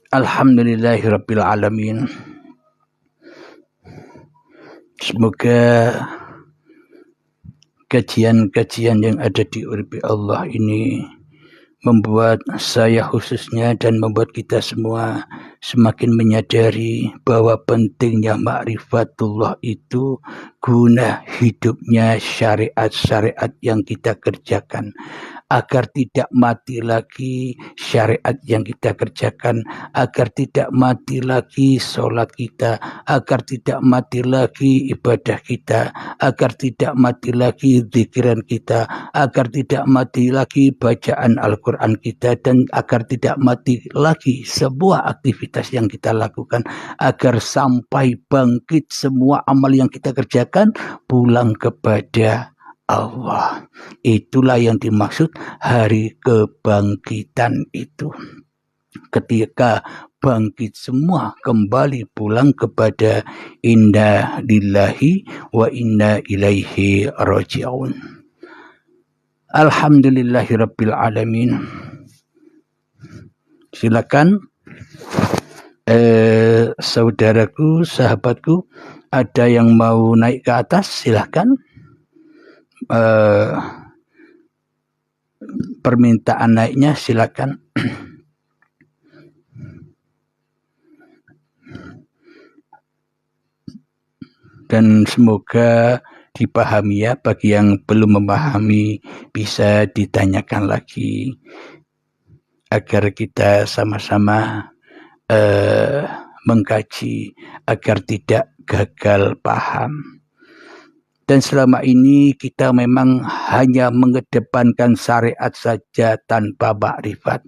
Alhamdulillahirabbil alamin. Semoga kajian-kajian yang ada di Urbi Allah ini membuat saya khususnya dan membuat kita semua semakin menyadari bahwa pentingnya ma'rifatullah itu guna hidupnya syariat-syariat yang kita kerjakan, agar tidak mati lagi syariat yang kita kerjakan, agar tidak mati lagi sholat kita, agar tidak mati lagi ibadah kita, agar tidak mati lagi zikiran kita, agar tidak mati lagi bacaan Al-Quran kita, dan agar tidak mati lagi sebuah aktivitas yang kita lakukan, agar sampai bangkit semua amal yang kita kerjakan pulang kepada Allah. Itulah yang dimaksud hari kebangkitan itu. Ketika bangkit semua kembali pulang kepada inna lillahi wa inna ilaihi raji'un. Alhamdulillahirabbil alamin. Silakan saudaraku, sahabatku, ada yang mau naik ke atas, silakan. Permintaan naiknya silakan. Dan semoga dipahami ya, bagi yang belum memahami bisa ditanyakan lagi agar kita sama-sama mengkaji agar tidak gagal paham. Dan selama ini kita memang hanya mengedepankan syariat saja tanpa makrifat,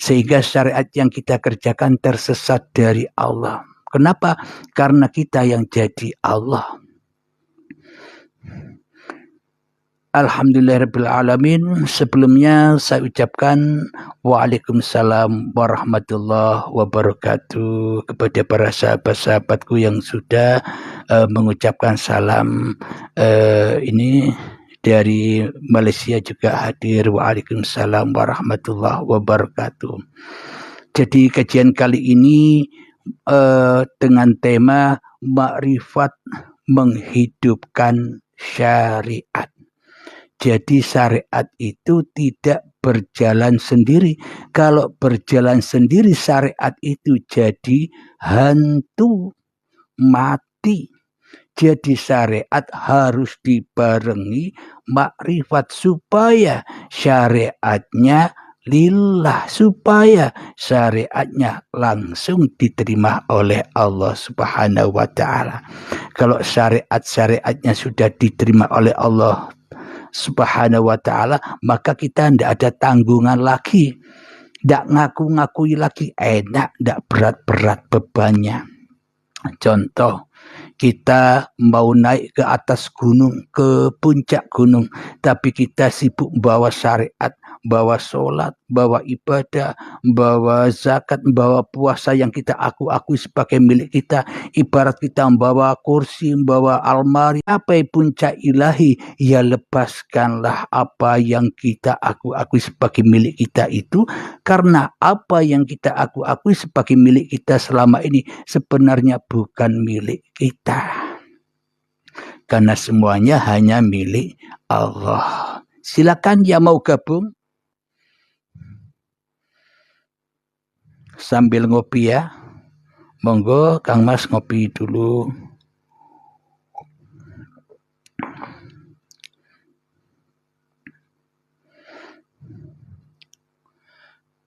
sehingga syariat yang kita kerjakan tersesat dari Allah. Kenapa? Karena kita yang jadi Allah. Alhamdulillahirabbil alamin. Sebelumnya saya ucapkan Waalaikumsalam warahmatullahi wabarakatuh kepada para sahabat-sahabatku yang sudah mengucapkan salam. Ini dari Malaysia juga hadir. Waalaikumsalam warahmatullahi wabarakatuh. Jadi kajian kali ini dengan tema makrifat menghidupkan syariat. Jadi syariat itu tidak berjalan sendiri. Kalau berjalan sendiri syariat itu jadi hantu, mati. Jadi syariat harus dibarengi makrifat supaya syariatnya lillah, supaya syariatnya langsung diterima oleh Allah Subhanahu wa ta'ala. Kalau syariatnya sudah diterima oleh Allah Subhanahu wa ta'ala, maka kita tidak ada tanggungan lagi, tidak ngaku-ngakui lagi, enak, tidak berat-berat bebannya. Contoh, kita mau naik ke atas gunung, ke puncak gunung, tapi kita sibuk bawa syariat, bawa sholat, bawa ibadah, bawa zakat, bawa puasa yang kita akui sebagai milik kita. Ibarat kita membawa kursi, membawa almari, apa puncak ilahi, ya lepaskanlah apa yang kita akui sebagai milik kita itu, karena apa yang kita akui sebagai milik kita selama ini sebenarnya bukan milik kita, karena semuanya hanya milik Allah. Silakan yang mau gabung sambil ngopi ya. Monggo Kang Mas ngopi dulu.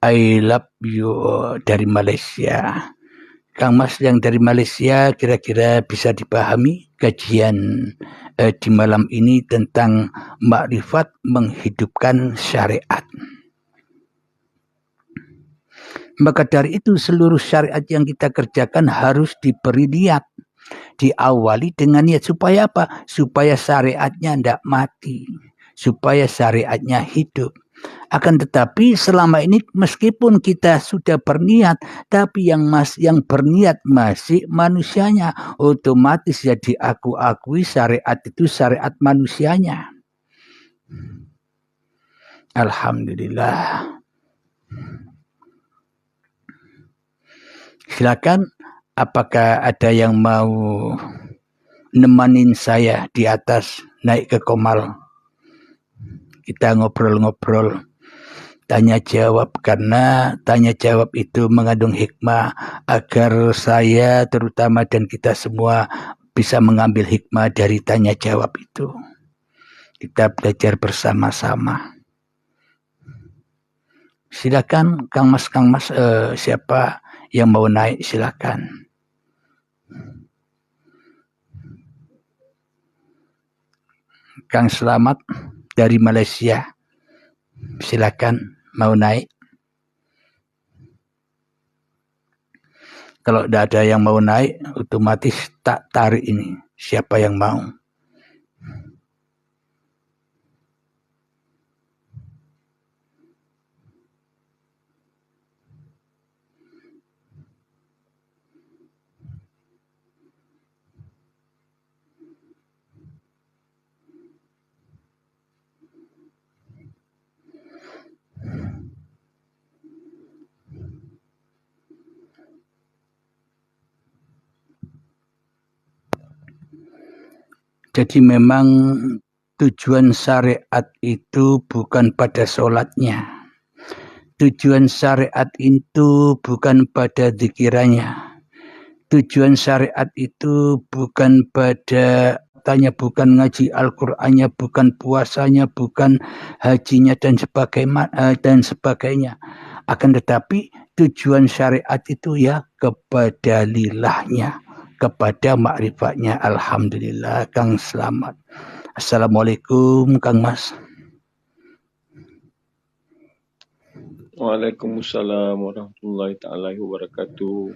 I love you dari Malaysia. Kang Mas yang dari Malaysia, kira-kira bisa dipahami kajian di malam ini tentang makrifat menghidupkan syariat. Maka dari itu seluruh syariat yang kita kerjakan harus diberi niat. Diawali dengan niat supaya apa? Supaya syariatnya tidak mati, supaya syariatnya hidup. Akan tetapi selama ini meskipun kita sudah berniat, tapi yang berniat masih manusianya, otomatis ya diakui syariat itu syariat manusianya. Alhamdulillah. Silakan, apakah ada yang mau nemanin saya di atas naik ke Komal? Kita ngobrol-ngobrol, tanya jawab, karena tanya jawab itu mengandung hikmah agar saya terutama dan kita semua bisa mengambil hikmah dari tanya jawab itu. Kita belajar bersama-sama. Silakan Kang Mas, siapa yang mau naik silakan. Kang Selamat dari Malaysia, silakan mau naik. Kalau tidak ada yang mau naik, otomatis tak tarik ini. Siapa yang mau? Jadi memang tujuan syariat itu bukan pada sholatnya. Tujuan syariat itu bukan pada zikirannya. Tujuan syariat itu bukan pada tanya, bukan ngaji Al-Qur'annya, bukan puasanya, bukan hajinya dan sebagainya. Akan tetapi tujuan syariat itu ya kepada lillahnya, kepada makrifatnya. Alhamdulillah, Kang Selamat. Assalamualaikum Kang Mas. Waalaikumsalam warahmatullahi ta'ala wabarakatuh.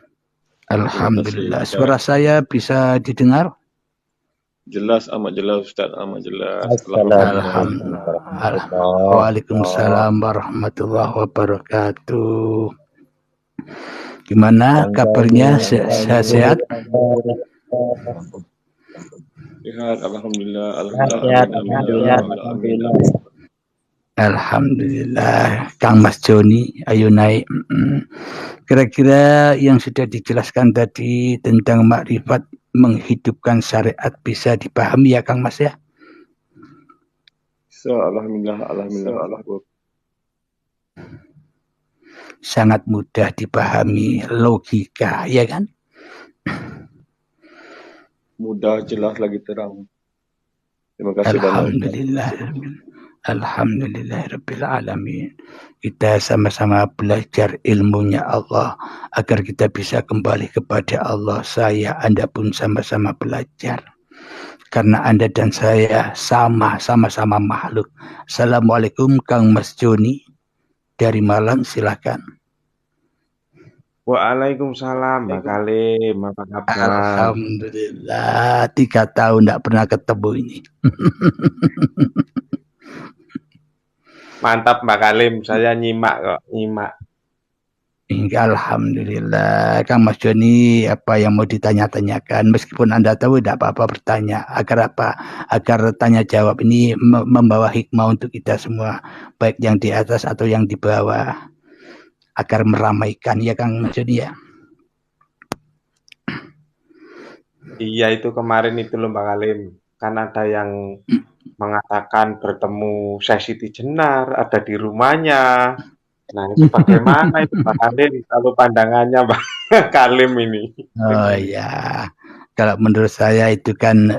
Alhamdulillah. Suara saya bisa didengar? Jelas, amat jelas Ustaz, amat jelas. Alhamdulillah. Waalaikumsalam warahmatullahi wabarakatuh. Gimana kabarnya? Sehat? Sehat, alhamdulillah. Alhamdulillah. Kang Mas Joni, ayo naik. Kira-kira yang sudah dijelaskan tadi tentang makrifat menghidupkan syariat bisa dipahami ya Kang Mas ya? Alhamdulillah. Sangat mudah dipahami, logika, ya kan? Mudah, jelas, lagi terang. Terima kasih. Alhamdulillah. Alhamdulillahirabbil alamin. Kita sama-sama belajar ilmunya Allah agar kita bisa kembali kepada Allah. Saya, Anda pun sama-sama belajar. Karena Anda dan saya sama-sama makhluk. Assalamualaikum Kang Mas Joni dari Malang, silakan. Waalaikumsalam Mbak Kalim, apa kabar? Alhamdulillah, 3 tahun tidak pernah ketemu ini. Mantap Mbak Kalim, saya nyimak. Alhamdulillah. Kang Mas Joni, apa yang mau ditanya-tanyakan? Meskipun Anda tahu tidak apa-apa bertanya. Agar apa? Agar tanya jawab ini membawa hikmah untuk kita semua, baik yang di atas atau yang di bawah, agar meramaikan, ya Kang Mas Joni ya. Iya, itu kemarin itu loh Mbak Kalim. Kan ada yang mengatakan bertemu Syekh Siti Jenar, ada di rumahnya. Nah, itu bagaimana itu Mbak Kalim kalau pandangannya Mbak Kalim ini? Oh ya, kalau menurut saya itu kan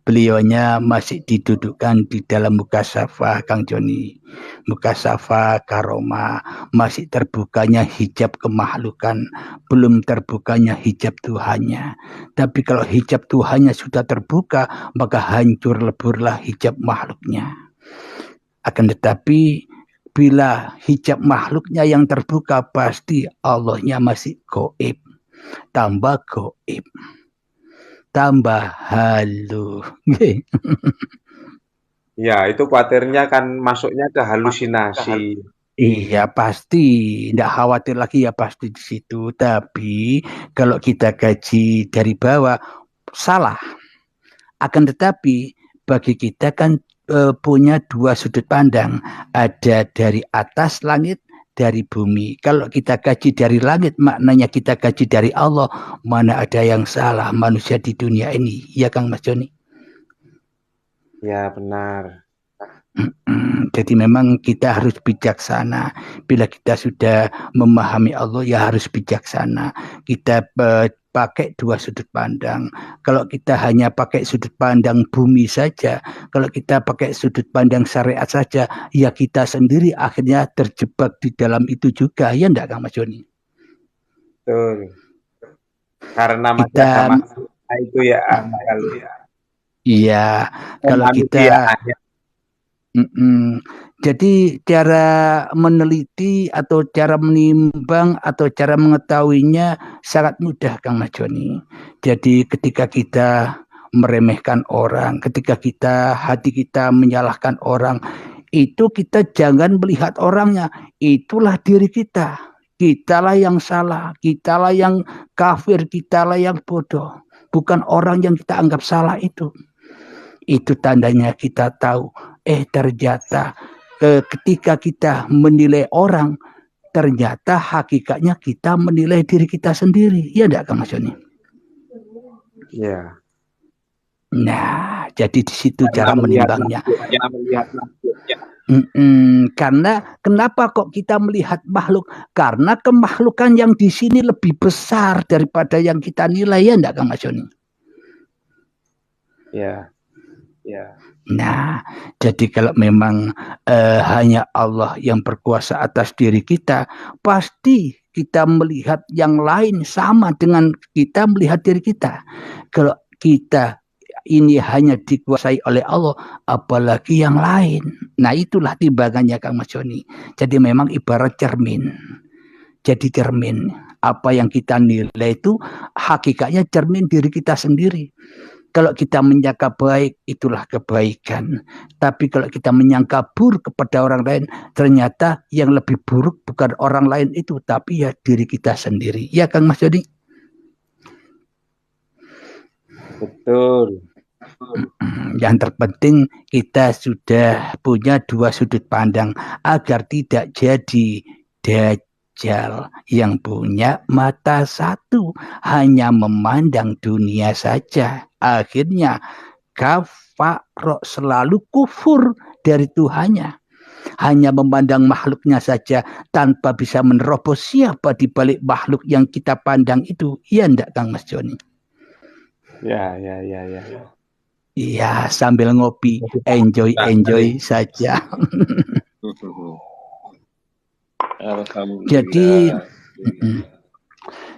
beliaunya masih didudukkan di dalam mukasafah Kang Joni. Mukasafah karomah, masih terbukanya hijab kemakhlukan, belum terbukanya hijab Tuhannya. Tapi kalau hijab Tuhannya sudah terbuka, maka hancur leburlah hijab makhluknya. Akan tetapi bila hijab makhluknya yang terbuka, pasti Allahnya masih gaib. Tambah gaib, tambah halu. Ya, itu khawatirnya kan masuknya ke halusinasi. Iya pasti, tidak khawatir lagi ya pasti di situ. Tapi kalau kita kaji dari bawah salah. Akan tetapi bagi kita kan punya dua sudut pandang. Ada dari atas langit, dari bumi. Kalau kita kaji dari langit, maknanya kita kaji dari Allah. Mana ada yang salah manusia di dunia ini? Ya Kang Mas Joni? Ya, benar. Jadi memang kita harus bijaksana. Bila kita sudah memahami Allah, ya harus bijaksana. Kita pakai dua sudut pandang. Kalau kita hanya pakai sudut pandang bumi saja, kalau kita pakai sudut pandang syariat saja, ya kita sendiri akhirnya terjebak di dalam itu juga. Ya enggak Kang Mas Joni? Betul. Karena masih Kita ada masalah itu ya, kalau iya, kalau kita kemanusiaan. Jadi cara meneliti atau cara menimbang atau cara mengetahuinya sangat mudah Kang Mas Joni. Jadi ketika kita meremehkan orang, ketika hati kita menyalahkan orang, itu kita jangan melihat orangnya, itulah diri kita. Kitalah yang salah, kitalah yang kafir, kitalah yang bodoh. Bukan orang yang kita anggap salah itu. Itu tandanya kita tahu, ternyata ketika kita menilai orang, ternyata hakikatnya kita menilai diri kita sendiri. Ya enggak Kang Mas Joni? Ya. Nah, jadi di situ cara menimbangnya. Karena kenapa kok kita melihat makhluk? Karena kemakhlukan yang di sini lebih besar daripada yang kita nilai, ya enggak Kang Mas Joni? Ya. Ya. Nah, jadi kalau memang hanya Allah yang berkuasa atas diri kita, pasti kita melihat yang lain sama dengan kita melihat diri kita. Kalau kita ini hanya dikuasai oleh Allah, apalagi yang lain. Nah, itulah timbangannya Kang Mas Joni. Jadi memang ibarat cermin. Jadi cermin. Apa yang kita nilai itu hakikatnya cermin diri kita sendiri. Kalau kita menyangka baik, itulah kebaikan. Tapi kalau kita menyangka buruk kepada orang lain, ternyata yang lebih buruk bukan orang lain itu, tapi ya diri kita sendiri. Ya Kang Mas Joni? Betul. Yang terpenting kita sudah punya dua sudut pandang agar tidak jadi Dajjal yang punya mata satu, hanya memandang dunia saja. Akhirnya kafarok, selalu kufur dari Tuhannya. Hanya memandang makhluknya saja tanpa bisa menerobos siapa di balik makhluk yang kita pandang itu. Iya enggak Kang Mas Joni? Ya. Iya, sambil ngopi, enjoy saja.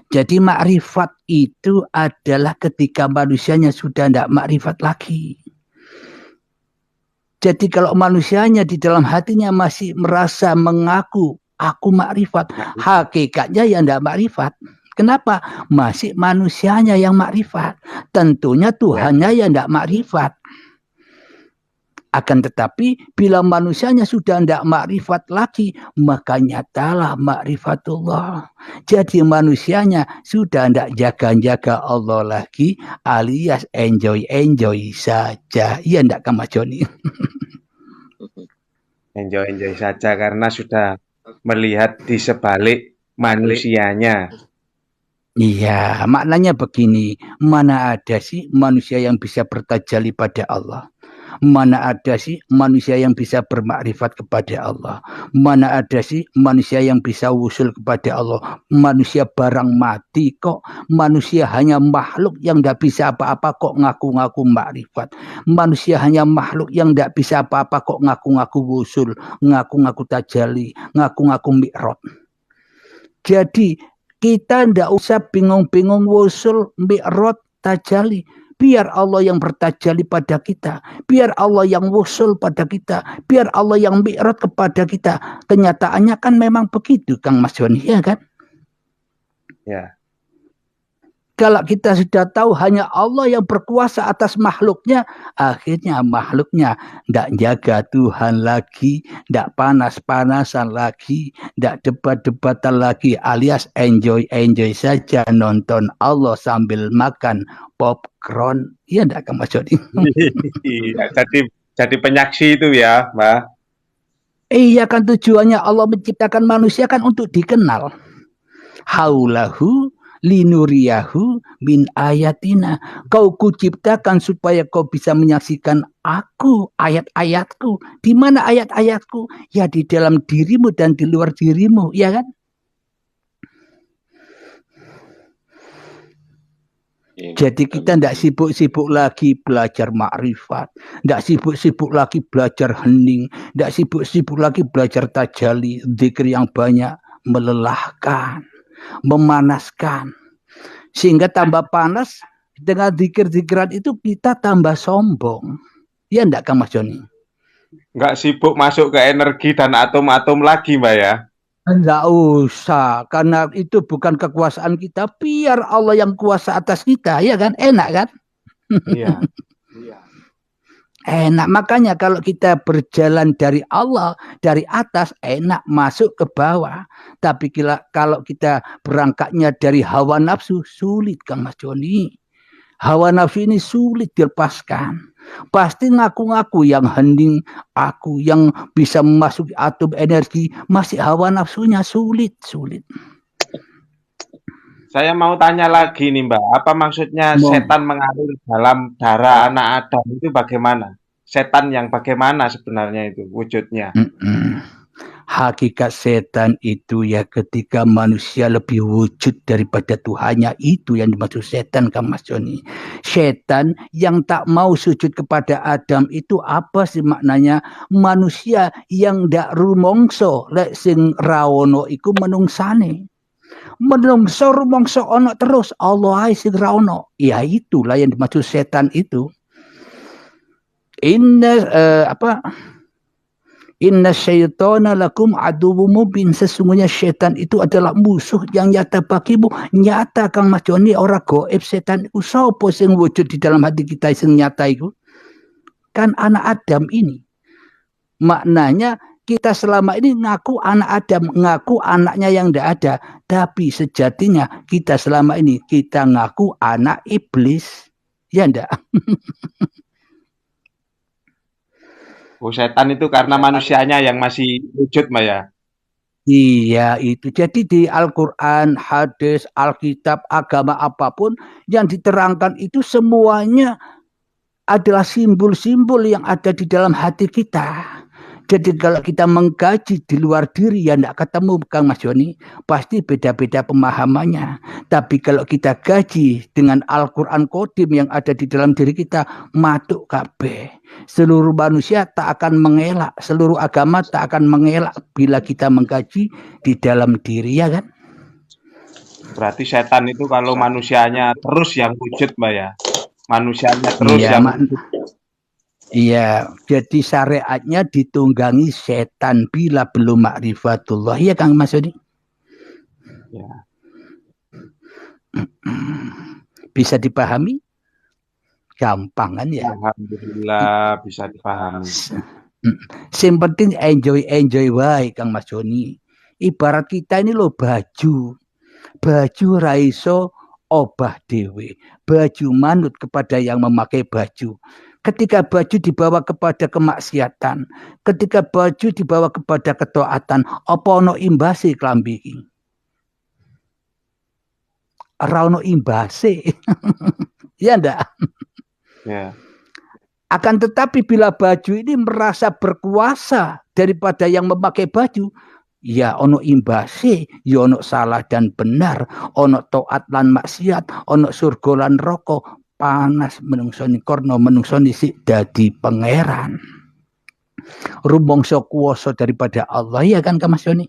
Jadi makrifat itu adalah ketika manusianya sudah tidak makrifat lagi. Jadi kalau manusianya di dalam hatinya masih merasa mengaku aku makrifat, hakikatnya yang tidak makrifat. Kenapa? Masih manusianya yang makrifat. Tentunya Tuhannya yang tidak makrifat. Akan tetapi bila manusianya sudah tidak makrifat lagi, maka nyatalah makrifatullah. Jadi manusianya sudah tidak jaga-jaga Allah lagi, alias enjoy saja. Iya enggak Kang Mas Joni? Enjoy saja karena sudah melihat di sebalik manusianya. Iya, maknanya begini, mana ada sih manusia yang bisa bertajalli pada Allah? Mana ada sih manusia yang bisa bermakrifat kepada Allah? Mana ada sih manusia yang bisa wusul kepada Allah? Manusia barang mati kok. Manusia hanya makhluk yang tidak bisa apa-apa kok ngaku-ngaku makrifat. Manusia hanya makhluk yang tidak bisa apa-apa kok ngaku-ngaku wusul, ngaku-ngaku tajalli, ngaku-ngaku mi'raj. Jadi kita tidak usah bingung-bingung wusul, mi'raj, tajalli. Biar Allah yang bertajalli pada kita. Biar Allah yang wusul pada kita. Biar Allah yang mi'raj kepada kita. Kenyataannya kan memang begitu Kang Mas Joni, ya kan? Ya. Kalau kita sudah tahu hanya Allah yang berkuasa atas makhluknya, akhirnya makhluknya tidak jaga Tuhan lagi, tidak panas-panasan lagi, tidak debat-debatan lagi, alias enjoy saja nonton Allah sambil makan popcorn. Iya enggak Kang Mas Joni? Jadi penyaksi itu ya, Mbak. Iya kan tujuannya Allah menciptakan manusia kan untuk dikenal. Haulahu linuriyahu min ayatina. Kau kuciptakan supaya kau bisa menyaksikan aku, ayat-ayatku. Di mana ayat-ayatku? Ya di dalam dirimu dan di luar dirimu, ya kan? Jadi kita tidak sibuk-sibuk lagi belajar makrifat, tidak sibuk-sibuk lagi belajar hening, tidak sibuk-sibuk lagi belajar tajali, zikir yang banyak, melelahkan, memanaskan. Sehingga tambah panas, dengan zikir-zikiran itu kita tambah sombong. Ya enggak Kang Mas Joni? Nggak sibuk masuk ke energi dan atom-atom lagi, Mbak ya? Enggak usah, karena itu bukan kekuasaan kita, biar Allah yang kuasa atas kita, ya kan? Enak kan? Iya. Enak, makanya kalau kita berjalan dari Allah, dari atas, enak masuk ke bawah. Tapi kalau kita berangkatnya dari hawa nafsu, sulit Kang Mas Joni. Hawa nafsu ini sulit dilepaskan. Pasti ngaku-ngaku yang hening, aku yang bisa memasuki atom energi, masih hawa nafsunya sulit. Saya mau tanya lagi nih Mbak, apa maksudnya setan mengalir dalam darah anak Adam itu bagaimana? Setan yang bagaimana sebenarnya itu wujudnya? Hakikat setan itu ya ketika manusia lebih wujud daripada Tuhannya, itu yang dimaksud setan Kang Mas Joni. Setan yang tak mau sujud kepada Adam itu apa sih maknanya? Manusia yang ndak rumongso lek sing rawono iku menungsane. Menungso rumongso ono terus, Allah sing ra ono. Ya itulah yang dimaksud setan itu. Inna syaitana lakum aduwwum mubin. Sesungguhnya syaitan itu adalah musuh yang nyata bagimu. Nyata Kang Mas Joni, ora goib. Setan itu sapa sing wujud di dalam hati kita sing nyata itu? Kan anak Adam ini. Maknanya kita selama ini ngaku anak Adam, ngaku anaknya yang tidak ada. Tapi sejatinya kita selama ini kita ngaku anak iblis. Ya enggak? Oh, setan itu karena manusianya yang masih wujud, Mbak ya? Iya itu. Jadi di Al-Quran, hadis, Alkitab, agama apapun yang diterangkan itu semuanya adalah simbol-simbol yang ada di dalam hati kita. Jadi kalau kita mengkaji di luar diri ya tidak ketemu Kang Mas Joni, pasti beda-beda pemahamannya. Tapi kalau kita kaji dengan Al-Quran Qadim yang ada di dalam diri kita, matuk kabeh. Seluruh manusia tak akan mengelak, seluruh agama tak akan mengelak bila kita mengkaji di dalam diri, ya kan? Berarti setan itu kalau manusianya terus yang wujud, Mbak ya? Manusianya terus yang wujud. Iya, jadi syariatnya ditunggangi setan bila belum ma'rifatullah. Iya Kang Mas Yodi? Ya. Bisa dipahami? Gampang kan ya? Alhamdulillah bisa dipahami. Yang penting enjoy wae Kang Mas Joni. Ibarat kita ini loh baju raiso obah dewe. Baju manut kepada yang memakai baju. Ketika baju dibawa kepada kemaksiatan, ketika baju dibawa kepada ketaatan, apa ono imbase klambi iki? Ora ono imbase. Ya ndak? Ya. Akan tetapi bila baju ini merasa berkuasa daripada yang memakai baju, ya ono imbase, ya ono salah dan benar, ono taat lan maksiat, ono surga lan neraka. Panas menungsoni korno menungsoni sik dadi pangeran. Rumangsa kuwasa daripada Allah, ya kan Kang Mas Yoni?